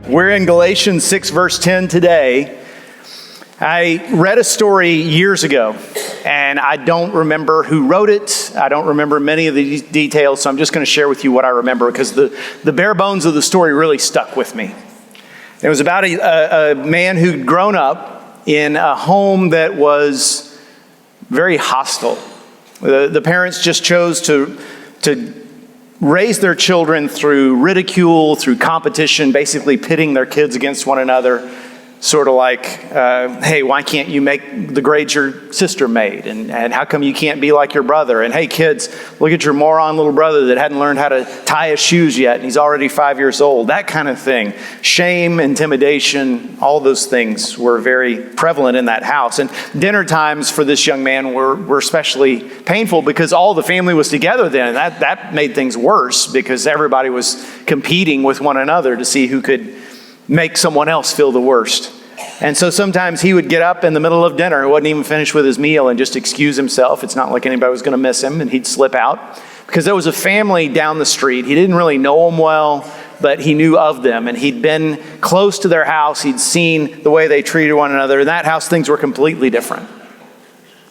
We're in Galatians 6, verse 10 today. I read a story years ago, and I don't remember who wrote it. I don't remember many of the details, so I'm just going to share with you what I remember because the bare bones of the story really stuck with me. It was about a man who'd grown up in a home that was very hostile. The parents just chose to raise their children through ridicule, through competition, basically pitting their kids against one another. Sort of like, hey, why can't you make the grades your sister made? And how come you can't be like your brother? And hey, kids, look at your moron little brother that hadn't learned how to tie his shoes yet, and he's already 5 years old. That kind of thing. Shame, intimidation, all those things were very prevalent in that house. And dinner times for this young man were especially painful because all the family was together then. And that made things worse because everybody was competing with one another to see who could make someone else feel the worst. And so sometimes he would get up in the middle of dinner, he wasn't even finished with his meal, and just excuse himself. It's not like anybody was going to miss him, and he'd slip out. Because there was a family down the street. He didn't really know them well, but he knew of them, and he'd been close to their house. He'd seen the way they treated one another. In that house, things were completely different.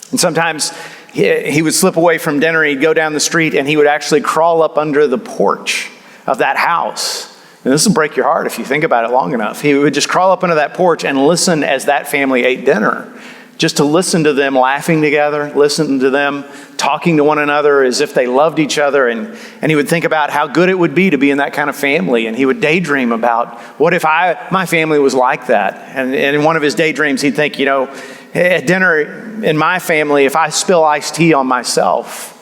And sometimes he would slip away from dinner, he'd go down the street, and he would actually crawl up under the porch of that house. And this will break your heart if you think about it long enough. He would just crawl up under that porch and listen as that family ate dinner. Just to listen to them laughing together, listen to them talking to one another as if they loved each other. And he would think about how good it would be to be in that kind of family. And he would daydream about, what if my family was like that? And in one of his daydreams, he'd think, at dinner in my family, if I spill iced tea on myself,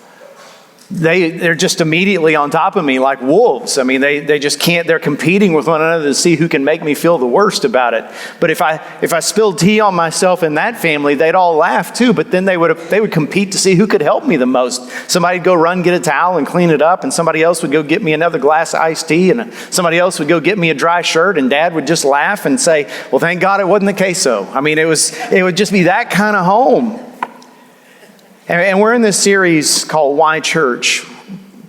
they're just immediately on top of me like wolves. I mean, they just can't, they're competing with one another to see who can make me feel the worst about it. But if I spilled tea on myself in that family, they'd all laugh too, but then they would compete to see who could help me the most. Somebody'd go run, get a towel and clean it up, and somebody else would go get me another glass of iced tea, and somebody else would go get me a dry shirt, and Dad would just laugh and say, well, thank God it wasn't the queso. I mean, it would just be that kind of home. And we're in this series called Why Church?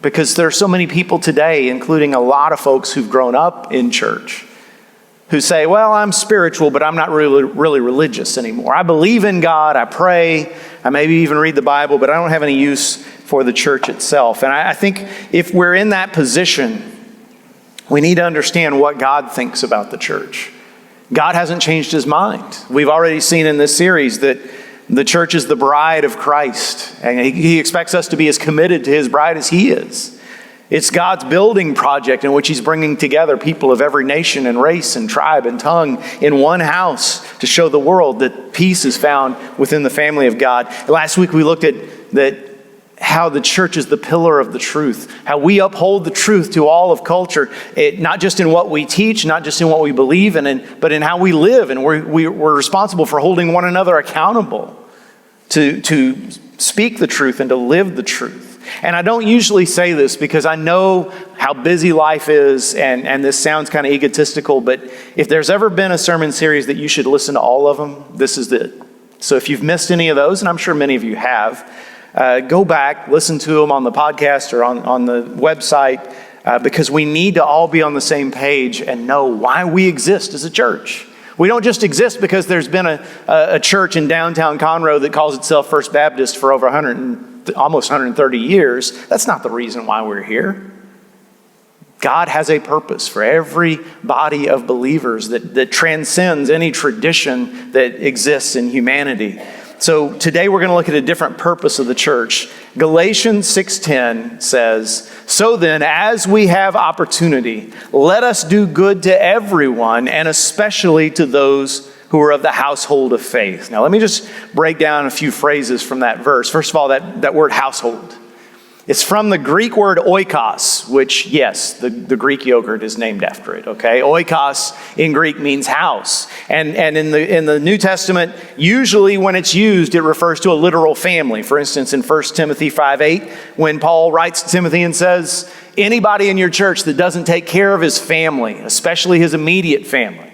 Because there are so many people today, including a lot of folks who've grown up in church, who say, well, I'm spiritual, but I'm not really religious anymore. I believe in God, I pray, I maybe even read the Bible, but I don't have any use for the church itself. And I think if we're in that position, we need to understand what God thinks about the church. God hasn't changed his mind. We've already seen in this series that the church is the bride of Christ, and he expects us to be as committed to his bride as he is. It's God's building project in which he's bringing together people of every nation and race and tribe and tongue in one house to show the world that peace is found within the family of God. Last week we looked at how the church is the pillar of the truth, how we uphold the truth to all of culture, not just in what we teach, not just in what we believe, but in how we live. And we're responsible for holding one another accountable to speak the truth and to live the truth. And I don't usually say this because I know how busy life is, and this sounds kind of egotistical, but if there's ever been a sermon series that you should listen to all of them, this is it. So if you've missed any of those, and I'm sure many of you have, go back, listen to them on the podcast or on the website, because we need to all be on the same page and know why we exist as a church. We don't just exist because there's been a church in downtown Conroe that calls itself First Baptist for over almost 130 years. That's not the reason why we're here. God has a purpose for every body of believers that transcends any tradition that exists in humanity. So today we're going to look at a different purpose of the church. Galatians 6:10 says, so then, as we have opportunity, let us do good to everyone, and especially to those who are of the household of faith. Now let me just break down a few phrases from that verse. First of all, that word household. It's from the Greek word oikos, which, yes, the Greek yogurt is named after it, okay? Oikos in Greek means house. And in the New Testament, usually when it's used, it refers to a literal family. For instance, in 1 Timothy 5:8, when Paul writes to Timothy and says, anybody in your church that doesn't take care of his family, especially his immediate family,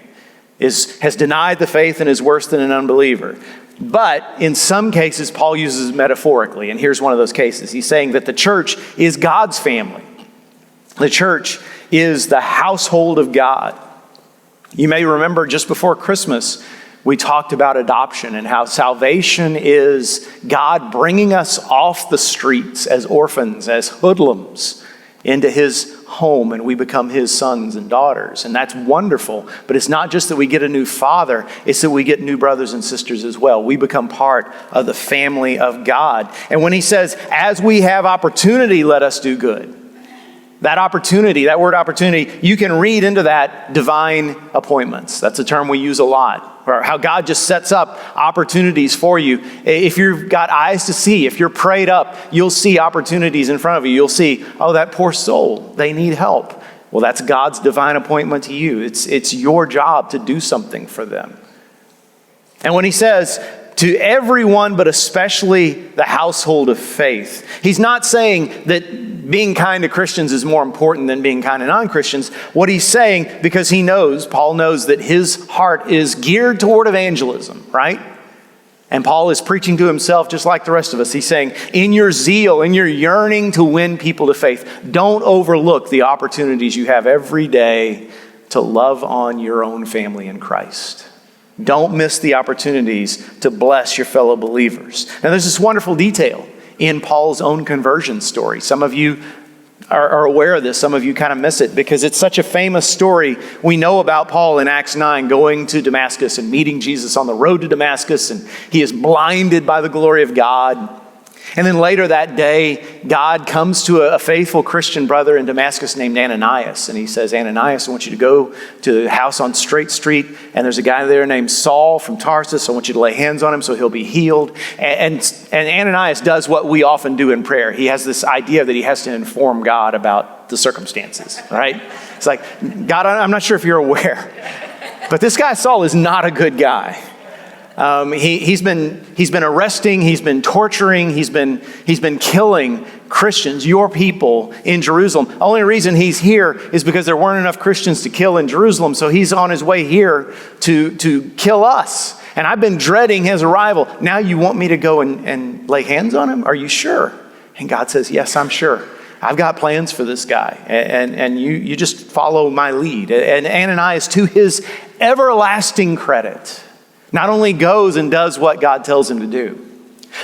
has denied the faith and is worse than an unbeliever. But in some cases, Paul uses it metaphorically, and here's one of those cases. He's saying that the church is God's family. The church is the household of God. You may remember just before Christmas, we talked about adoption and how salvation is God bringing us off the streets as orphans, as hoodlums, into his home, and we become his sons and daughters. And that's wonderful. But it's not just that we get a new father, it's that we get new brothers and sisters as well. We become part of the family of God. And when he says, as we have opportunity, let us do good. That opportunity, that word opportunity, you can read into that divine appointments. That's a term we use a lot. Or how God just sets up opportunities for you. If you've got eyes to see, if you're prayed up, you'll see opportunities in front of you. You'll see, oh, that poor soul, they need help. Well, that's God's divine appointment to you. It's your job to do something for them. And when he says, to everyone, but especially the household of faith, he's not saying that being kind to Christians is more important than being kind to non-Christians. What he's saying, because he knows, Paul knows that his heart is geared toward evangelism, right? And Paul is preaching to himself just like the rest of us. He's saying, in your zeal, in your yearning to win people to faith, don't overlook the opportunities you have every day to love on your own family in Christ. Don't miss the opportunities to bless your fellow believers. And there's this wonderful detail in Paul's own conversion story. Some of you are aware of this. Some of you kind of miss it because it's such a famous story. We know about Paul in Acts 9 going to Damascus and meeting Jesus on the road to Damascus, and he is blinded by the glory of God. And then later that day, God comes to a faithful Christian brother in Damascus named Ananias. And he says, Ananias, I want you to go to the house on Straight Street. And there's a guy there named Saul from Tarsus. I want you to lay hands on him so he'll be healed. And Ananias does what we often do in prayer. He has this idea that he has to inform God about the circumstances, right? It's like, God, I'm not sure if you're aware, but this guy Saul is not a good guy. He's been arresting, he's been torturing, he's been killing Christians, your people in Jerusalem. The only reason he's here is because there weren't enough Christians to kill in Jerusalem, so he's on his way here to kill us. And I've been dreading his arrival. Now you want me to go and lay hands on him? Are you sure? And God says, yes, I'm sure. I've got plans for this guy, and you just follow my lead. And Ananias, to his everlasting credit, not only goes and does what God tells him to do,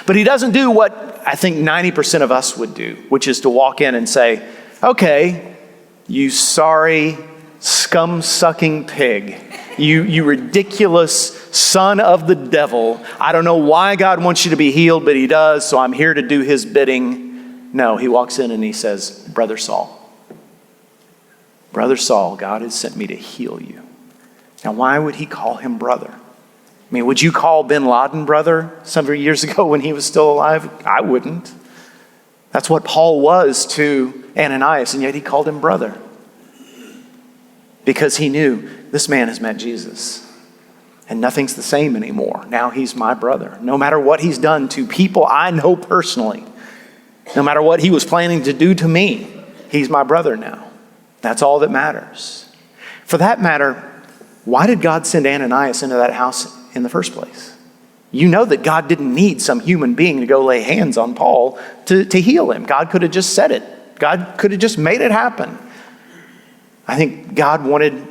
but he doesn't do what I think 90% of us would do, which is to walk in and say, okay, you sorry, scum-sucking pig, you ridiculous son of the devil. I don't know why God wants you to be healed, but he does, so I'm here to do his bidding. No, he walks in and he says, Brother Saul, God has sent me to heal you. Now, why would he call him brother? I mean, would you call bin Laden brother several years ago when he was still alive? I wouldn't. That's what Paul was to Ananias, and yet he called him brother. Because he knew this man has met Jesus. And nothing's the same anymore. Now he's my brother. No matter what he's done to people I know personally, no matter what he was planning to do to me, he's my brother now. That's all that matters. For that matter, why did God send Ananias into that house in the first place? You know that God didn't need some human being to go lay hands on Paul to heal him. God could have just said it. God could have just made it happen. I think God wanted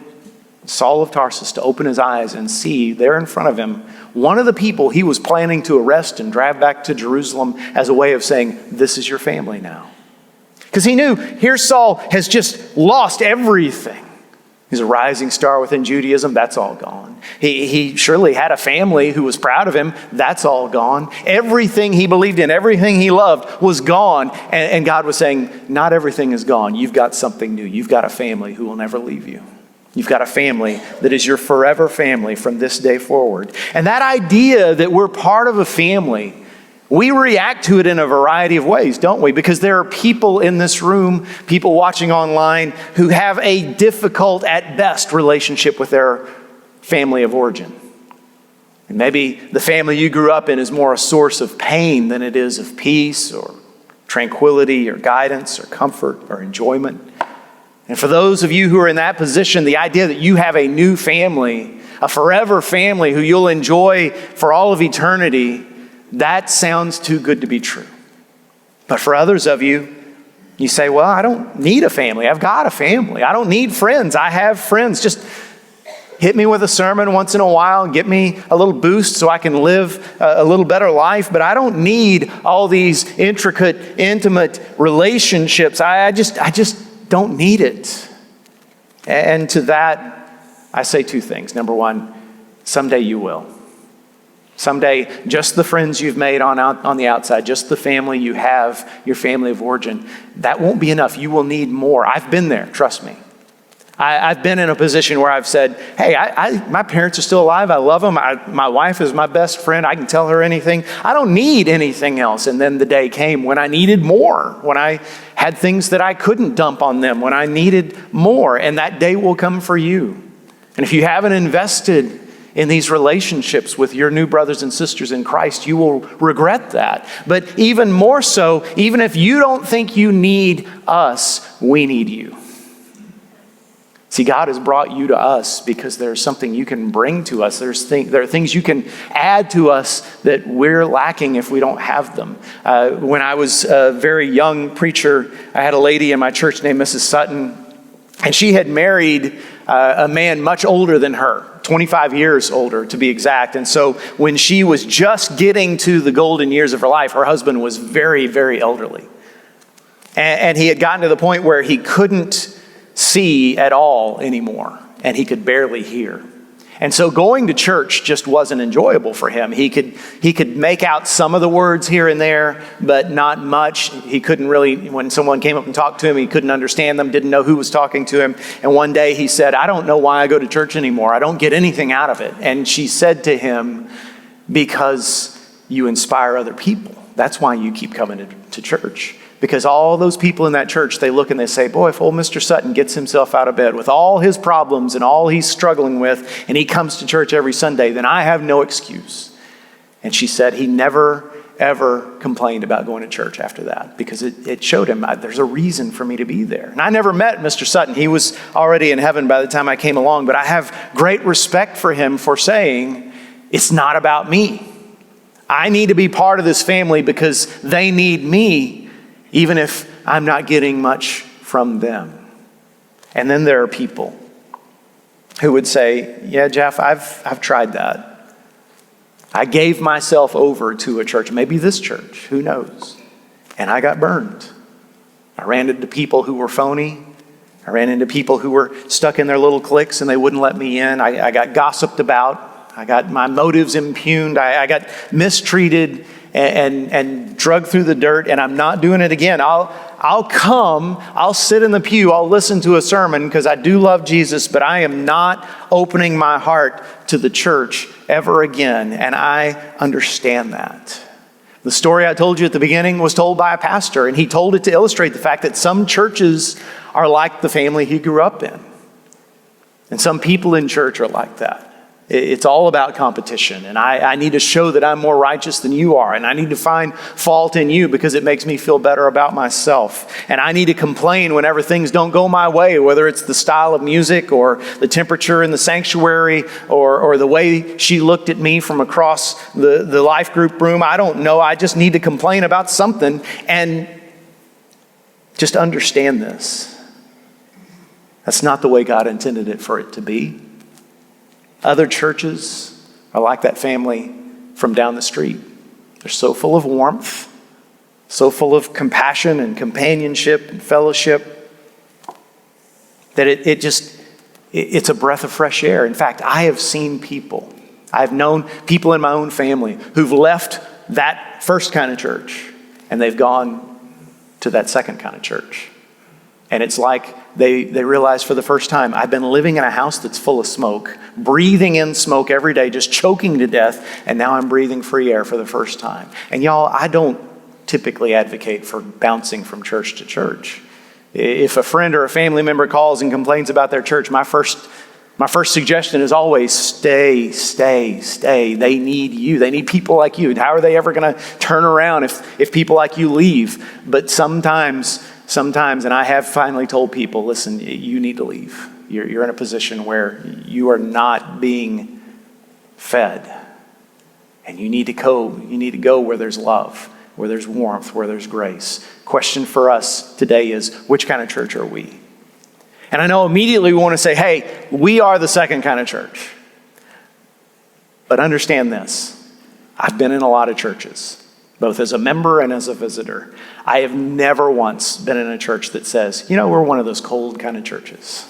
Saul of Tarsus to open his eyes and see there in front of him one of the people he was planning to arrest and drive back to Jerusalem as a way of saying, this is your family now. Because he knew, here Saul has just lost everything. He's a rising star within Judaism. That's all gone. He surely had a family who was proud of him. That's all gone. Everything he believed in, everything he loved was gone. And God was saying, not everything is gone. You've got something new. You've got a family who will never leave you. You've got a family that is your forever family from this day forward. And that idea that we're part of a family, we react to it in a variety of ways, don't we? Because there are people in this room, people watching online, who have a difficult, at best, relationship with their family of origin. And maybe the family you grew up in is more a source of pain than it is of peace or tranquility or guidance or comfort or enjoyment. And for those of you who are in that position, the idea that you have a new family, a forever family who you'll enjoy for all of eternity, that sounds too good to be true. But for others of you, you say, well, I don't need a family. I've got a family. I don't need friends. I have friends. Just hit me with a sermon once in a while, get me a little boost so I can live a little better life, but I don't need all these intricate, intimate relationships. I just don't need it. And to that, I say two things. Number one, someday you will. Someday, just the friends you've made on the outside, just the family you have, your family of origin, that won't be enough. You will need more. I've been there, trust me. I've been in a position where I've said, hey, my parents are still alive. I love them. My wife is my best friend. I can tell her anything. I don't need anything else. And then the day came when I needed more, when I had things that I couldn't dump on them, when I needed more. And that day will come for you. And if you haven't invested in these relationships with your new brothers and sisters in Christ, you will regret that. But even more so, even if you don't think you need us, we need you. See, God has brought you to us because there's something you can bring to us. There are things you can add to us that we're lacking if we don't have them. When I was a very young preacher, I had a lady in my church named Mrs. Sutton, and she had married a man much older than her, 25 years older to be exact. And so when she was just getting to the golden years of her life, her husband was very, very elderly. And he had gotten to the point where he couldn't see at all anymore, and he could barely hear. And so going to church just wasn't enjoyable for him. He could make out some of the words here and there, but not much. He couldn't really, when someone came up and talked to him, he couldn't understand them, didn't know who was talking to him. And one day he said, I don't know why I go to church anymore. I don't get anything out of it. And she said to him, because you inspire other people. That's why you keep coming to church. Because all those people in that church, they look and they say, boy, if old Mr. Sutton gets himself out of bed with all his problems and all he's struggling with, and he comes to church every Sunday, then I have no excuse. And she said he never, ever complained about going to church after that, because it showed him there's a reason for me to be there. And I never met Mr. Sutton. He was already in heaven by the time I came along, but I have great respect for him for saying, it's not about me. I need to be part of this family because they need me, even if I'm not getting much from them. And then there are people who would say, yeah, Jeff, I've tried that. I gave myself over to a church, maybe this church, who knows? And I got burned. I ran into people who were phony. I ran into people who were stuck in their little cliques and they wouldn't let me in. I got gossiped about. I got my motives impugned. I got mistreated and drug through the dirt, and I'm not doing it again. I'll sit in the pew, I'll listen to a sermon because I do love Jesus, but I am not opening my heart to the church ever again, and I understand that. The story I told you at the beginning was told by a pastor, and he told it to illustrate the fact that some churches are like the family he grew up in. And some people in church are like that. It's all about competition, and I need to show that I'm more righteous than you are, and I need to find fault in you because it makes me feel better about myself. And I need to complain whenever things don't go my way, whether it's the style of music or the temperature in the sanctuary or the way she looked at me from across the life group room. I don't know. I just need to complain about something and just understand this. That's not the way God intended it for it to be. Other churches are like that family from down the street. They're so full of warmth, so full of compassion and companionship and fellowship that it's a breath of fresh air. In fact, I've known people in my own family who've left that first kind of church and they've gone to that second kind of church. And it's like they realize for the first time, I've been living in a house that's full of smoke, breathing in smoke every day, just choking to death, and now I'm breathing free air for the first time. And y'all, I don't typically advocate for bouncing from church to church. If a friend or a family member calls and complains about their church, my first suggestion is always stay. They need you. They need people like you. How are they ever going to turn around if people like you leave? But sometimes, and I have finally told people, listen, you need to leave. You're in a position where you are not being fed. And you need to go where there's love, where there's warmth, where there's grace. Question for us today is, which kind of church are we? And I know immediately we want to say, hey, we are the second kind of church. But understand this. I've been in a lot of churches, both as a member and as a visitor. I have never once been in a church that says, we're one of those cold kind of churches.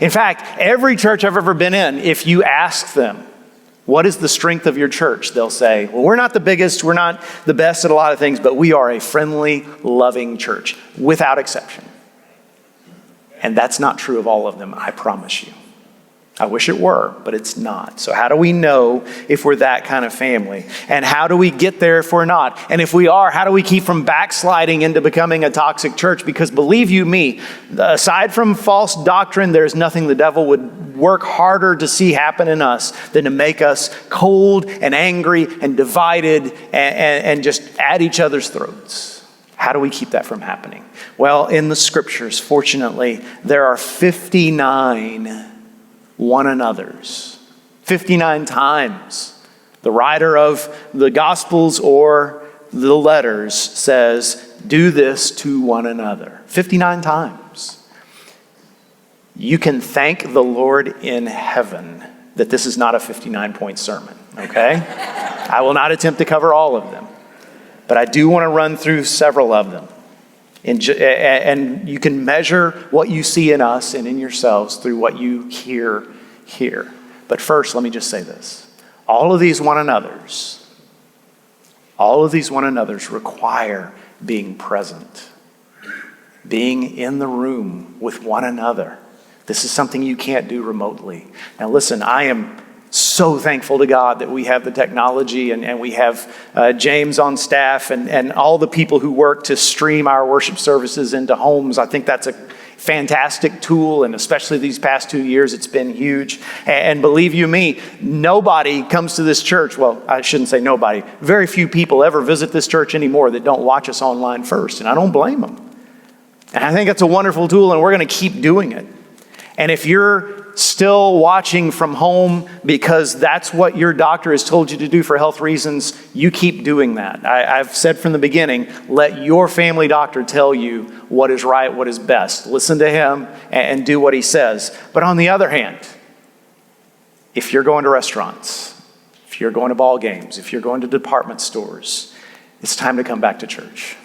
In fact, every church I've ever been in, if you ask them, what is the strength of your church? They'll say, well, we're not the biggest, we're not the best at a lot of things, but we are a friendly, loving church, without exception. And that's not true of all of them, I promise you. I wish it were, but it's not. So how do we know if we're that kind of family? And how do we get there if we're not? And if we are, how do we keep from backsliding into becoming a toxic church? Because believe you me, aside from false doctrine, there's nothing the devil would work harder to see happen in us than to make us cold and angry and divided and just at each other's throats. How do we keep that from happening? Well, in the scriptures, fortunately, there are 59 one another's. 59 times. The writer of the Gospels or the letters says, do this to one another. 59 times. You can thank the Lord in heaven that this is not a 59-point sermon, okay? I will not attempt to cover all of them, but I do want to run through several of them. And you can measure what you see in us and in yourselves through what you hear here. But first, let me just say this. All of these one anothers require being present, being in the room with one another. This is something you can't do remotely. Now listen, I am so thankful to God that we have the technology and we have James on staff and all the people who work to stream our worship services into homes. I think that's a fantastic tool, and especially these past 2 years, it's been huge. And believe you me, nobody comes to this church. Well, I shouldn't say nobody. Very few people ever visit this church anymore that don't watch us online first, and I don't blame them. And I think it's a wonderful tool, and we're going to keep doing it. And if you're still watching from home because that's what your doctor has told you to do for health reasons, you keep doing that. I've said from the beginning, let your family doctor tell you what is right, what is best. Listen to him and do what he says. But on the other hand, if you're going to restaurants, if you're going to ball games, if you're going to department stores, it's time to come back to church.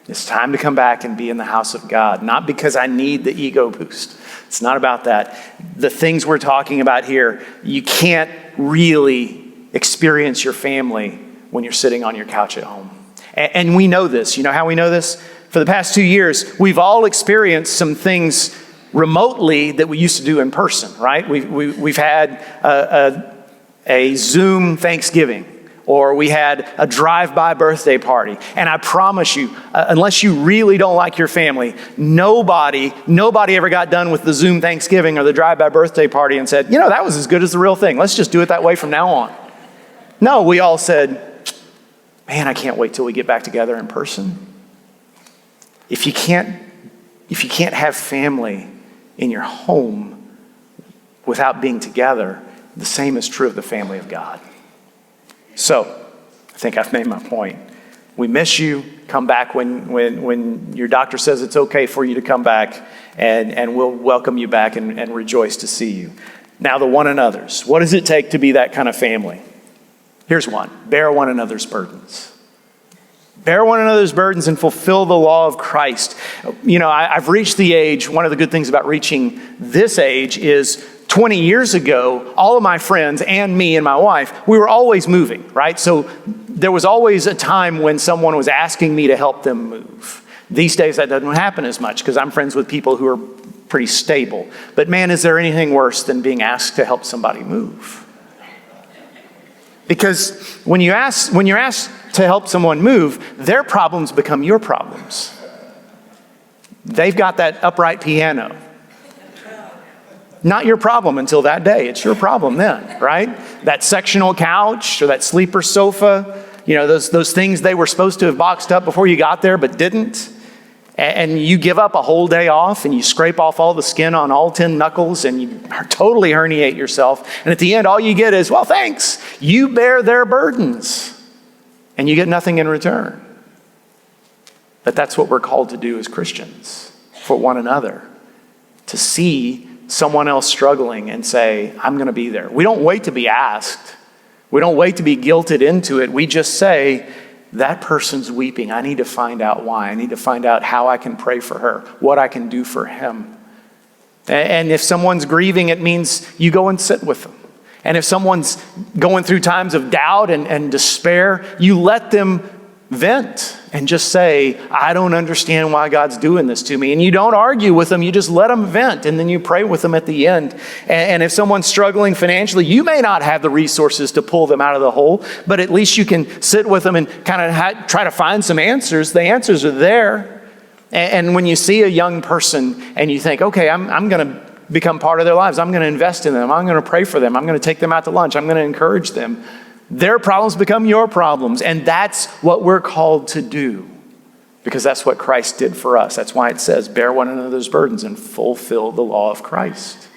It's time to come back and be in the house of God, not because I need the ego boost. It's not about that. The things we're talking about here, you can't really experience your family when you're sitting on your couch at home. And we know this. You know how we know this? For the past 2 years, we've all experienced some things remotely that we used to do in person, right? We've had a Zoom Thanksgiving. Or we had a drive-by birthday party. And I promise you, unless you really don't like your family, nobody ever got done with the Zoom Thanksgiving or the drive-by birthday party and said, that was as good as the real thing. Let's just do it that way from now on. No, we all said, man, I can't wait till we get back together in person. If you can't have family in your home without being together, the same is true of the family of God. So, I think I've made my point. We miss you. Come back when your doctor says it's okay for you to come back, and we'll welcome you back and rejoice to see you. Now, the one another's. What does it take to be that kind of family? Here's one. Bear one another's burdens. Bear one another's burdens and fulfill the law of Christ. I've reached the age, one of the good things about reaching this age is 20 years ago, all of my friends and me and my wife, we were always moving, right? So there was always a time when someone was asking me to help them move. These days that doesn't happen as much because I'm friends with people who are pretty stable. But man, is there anything worse than being asked to help somebody move? Because when you're asked to help someone move, their problems become your problems. They've got that upright piano. Not your problem until that day. It's your problem then, right? That sectional couch or that sleeper sofa, those things they were supposed to have boxed up before you got there but didn't. And you give up a whole day off and you scrape off all the skin on all 10 knuckles and you totally herniate yourself. And at the end, all you get is, well, thanks. You bear their burdens and you get nothing in return. But that's what we're called to do as Christians for one another. to see someone else struggling and say, I'm going to be there. We don't wait to be asked. We don't wait to be guilted into it. We just say, that person's weeping. I need to find out why. I need to find out how I can pray for her, what I can do for him. And if someone's grieving, it means you go and sit with them. And if someone's going through times of doubt and despair, you let them vent and just say, I don't understand why God's doing this to me. And you don't argue with them, you just let them vent, and then you pray with them at the end. And if someone's struggling financially, you may not have the resources to pull them out of the hole, but at least you can sit with them and kind of try to find some answers. The answers are there. And when you see a young person and you think, okay, I'm going to become part of their lives, I'm going to invest in them, I'm going to pray for them, I'm going to take them out to lunch, I'm going to encourage them, their problems become your problems. And that's what we're called to do, because that's what Christ did for us. That's why it says, bear one another's burdens and fulfill the law of Christ.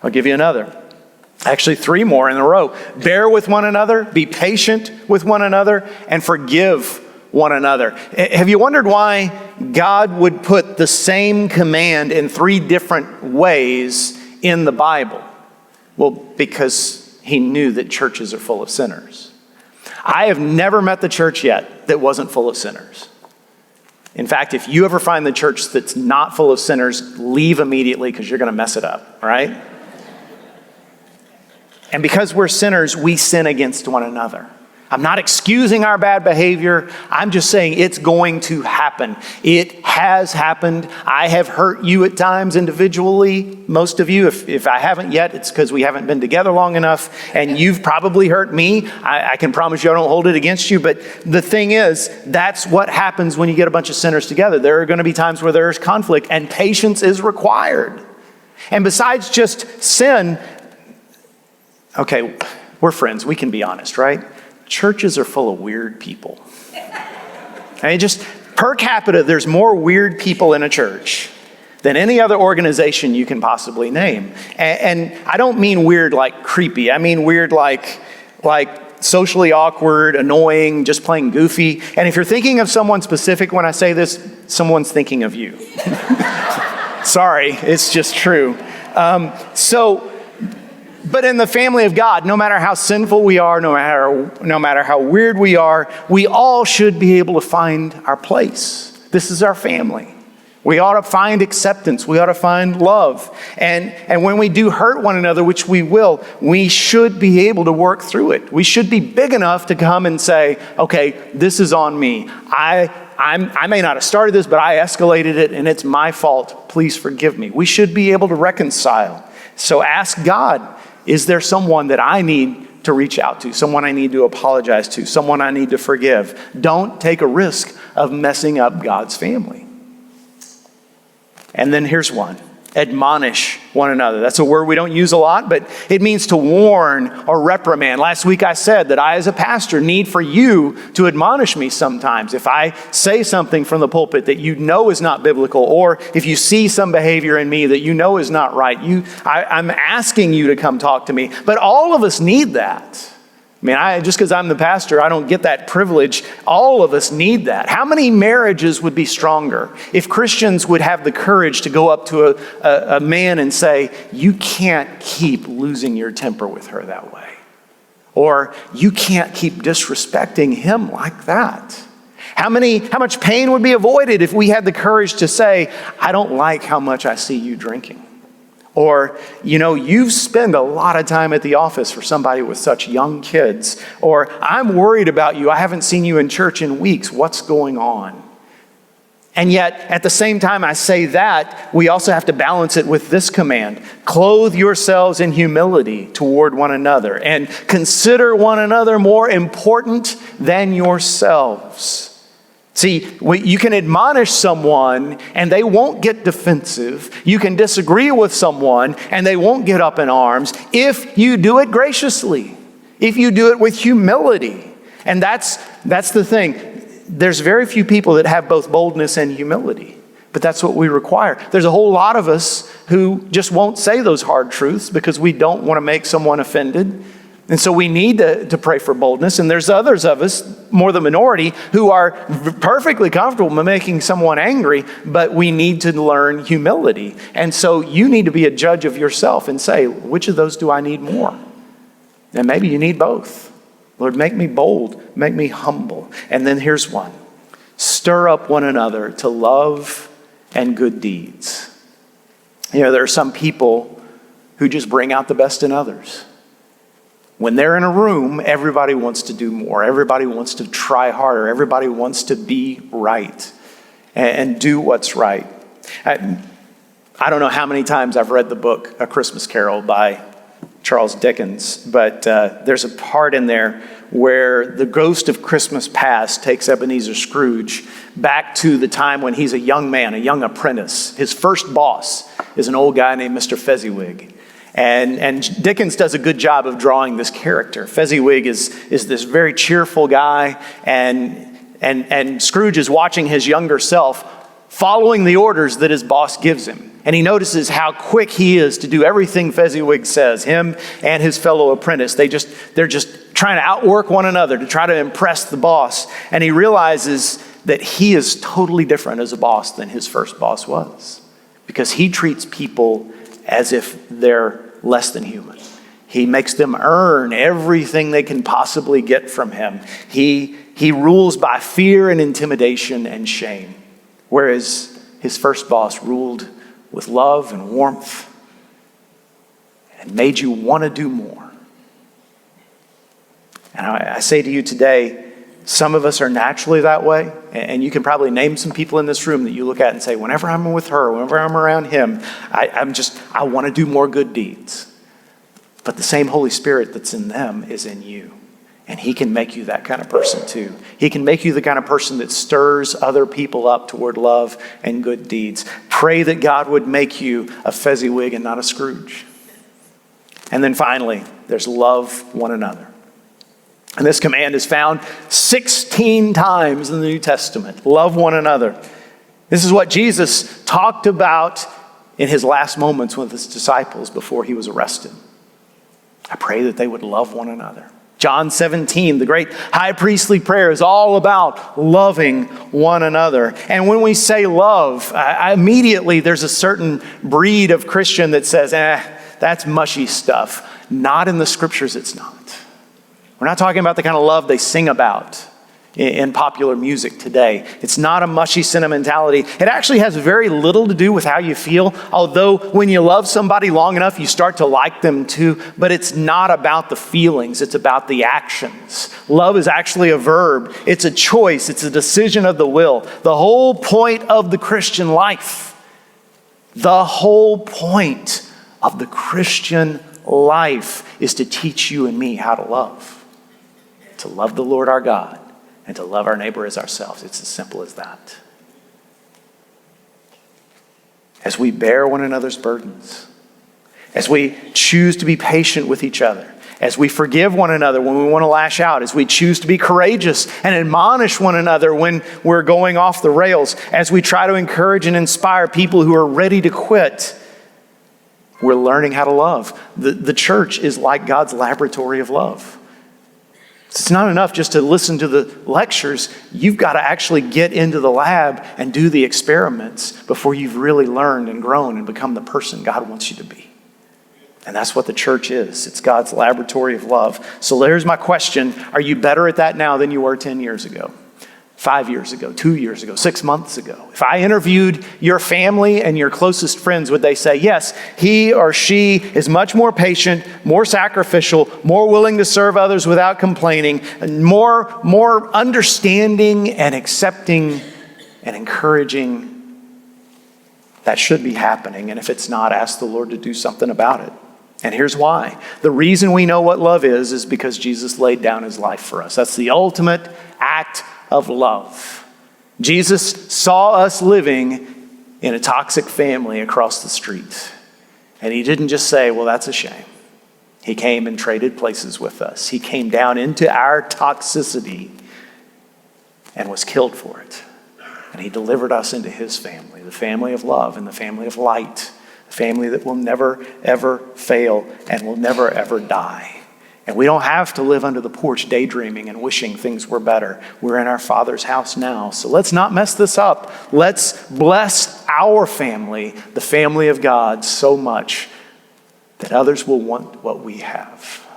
I'll give you another. Actually, 3 more in a row. Bear with one another, be patient with one another, and forgive one another. Have you wondered why God would put the same command in 3 different ways in the Bible? Well, because he knew that churches are full of sinners. I have never met the church yet that wasn't full of sinners. In fact, if you ever find the church that's not full of sinners, leave immediately because you're going to mess it up, right? And because we're sinners, we sin against one another. I'm not excusing our bad behavior. I'm just saying it's going to happen. It has happened. I have hurt you at times individually. Most of you, if I haven't yet, it's because we haven't been together long enough. And you've probably hurt me. I can promise you I don't hold it against you. But the thing is, that's what happens when you get a bunch of sinners together. There are going to be times where there's conflict, and patience is required. And besides just sin, okay, we're friends. We can be honest, right? Churches are full of weird people. I mean, just per capita, there's more weird people in a church than any other organization you can possibly name. And I don't mean weird like creepy. I mean weird like socially awkward, annoying, just plain goofy. And if you're thinking of someone specific when I say this, someone's thinking of you. Sorry, it's just true. But in the family of God, no matter how sinful we are, no matter how weird we are, we all should be able to find our place. This is our family. We ought to find acceptance. We ought to find love. And when we do hurt one another, which we will, we should be able to work through it. We should be big enough to come and say, okay, this is on me. I may not have started this, but I escalated it, and it's my fault. Please forgive me. We should be able to reconcile. So ask God, is there someone that I need to reach out to, someone I need to apologize to, someone I need to forgive? Don't take a risk of messing up God's family. And then here's one. Admonish one another. That's a word we don't use a lot, but it means to warn or reprimand. Last week I said that I, as a pastor, need for you to admonish me sometimes. If I say something from the pulpit that you know is not biblical, or if you see some behavior in me that you know is not right, I'm asking you to come talk to me. But all of us need that. I mean, just because I'm the pastor, I don't get that privilege. All of us need that. How many marriages would be stronger if Christians would have the courage to go up to a man and say, you can't keep losing your temper with her that way. Or you can't keep disrespecting him like that. How much pain would be avoided if we had the courage to say, I don't like how much I see you drinking. Or, you spend a lot of time at the office for somebody with such young kids. Or, I'm worried about you. I haven't seen you in church in weeks. What's going on? And yet, at the same time I say that, we also have to balance it with this command. Clothe yourselves in humility toward one another, and consider one another more important than yourselves. See, you can admonish someone and they won't get defensive. You can disagree with someone and they won't get up in arms if you do it graciously, if you do it with humility. And that's the thing. There's very few people that have both boldness and humility, but that's what we require. There's a whole lot of us who just won't say those hard truths because we don't want to make someone offended. And so we need to pray for boldness. And there's others of us, more the minority, who are perfectly comfortable making someone angry, but we need to learn humility. And so you need to be a judge of yourself and say, which of those do I need more? And maybe you need both. Lord, make me bold, make me humble. And then here's one. Stir up one another to love and good deeds. There are some people who just bring out the best in others. When they're in a room, everybody wants to do more. Everybody wants to try harder. Everybody wants to be right and do what's right. I don't know how many times I've read the book A Christmas Carol by Charles Dickens, but there's a part in there where the ghost of Christmas past takes Ebenezer Scrooge back to the time when he's a young man, a young apprentice. His first boss is an old guy named Mr. Fezziwig. And Dickens does a good job of drawing this character. Fezziwig is this very cheerful guy, and Scrooge is watching his younger self following the orders that his boss gives him. And he notices how quick he is to do everything Fezziwig says, him and his fellow apprentice. They're just trying to outwork one another to try to impress the boss. And he realizes that he is totally different as a boss than his first boss was, because he treats people as if they're less than human. He makes them earn everything they can possibly get from him. He rules by fear and intimidation and shame, whereas his first boss ruled with love and warmth and made you want to do more. And I say to you today, some of us are naturally that way, and you can probably name some people in this room that you look at and say, whenever I'm with her, whenever I'm around him, I want to do more good deeds. But the same Holy Spirit that's in them is in you, and he can make you that kind of person too. He can make you the kind of person that stirs other people up toward love and good deeds. Pray that God would make you a Fezziwig and not a Scrooge. And then finally, there's love one another. And this command is found 16 times in the New Testament. Love one another. This is what Jesus talked about in his last moments with his disciples before he was arrested. I pray that they would love one another. John 17, the great high priestly prayer, is all about loving one another. And when we say love, immediately there's a certain breed of Christian that says, that's mushy stuff. Not in the scriptures, it's not. We're not talking about the kind of love they sing about in popular music today. It's not a mushy sentimentality. It actually has very little to do with how you feel, although when you love somebody long enough, you start to like them too. But it's not about the feelings, it's about the actions. Love is actually a verb. It's a choice. It's a decision of the will. The whole point of the Christian life, the whole point of the Christian life is to teach you and me how to love. To love the Lord our God and to love our neighbor as ourselves. It's as simple as that. As we bear one another's burdens, as we choose to be patient with each other, as we forgive one another when we want to lash out, as we choose to be courageous and admonish one another when we're going off the rails, as we try to encourage and inspire people who are ready to quit, we're learning how to love. The church is like God's laboratory of love. It's not enough just to listen to the lectures. You've got to actually get into the lab and do the experiments before you've really learned and grown and become the person God wants you to be. And that's what the church is. It's God's laboratory of love. So there's my question. Are you better at that now than you were 10 years ago? 5 years ago, 2 years ago, 6 months ago? If I interviewed your family and your closest friends, would they say, yes, he or she is much more patient, more sacrificial, more willing to serve others without complaining, and more understanding and accepting and encouraging? That should be happening. And if it's not, ask the Lord to do something about it. And here's why. The reason we know what love is because Jesus laid down his life for us. That's the ultimate act of love. Jesus saw us living in a toxic family across the street. And he didn't just say, well, that's a shame. He came and traded places with us. He came down into our toxicity and was killed for it. And he delivered us into his family, the family of love and the family of light, the family that will never, ever fail and will never, ever die. And we don't have to live under the porch daydreaming and wishing things were better. We're in our Father's house now. So let's not mess this up. Let's bless our family, the family of God, so much that others will want what we have.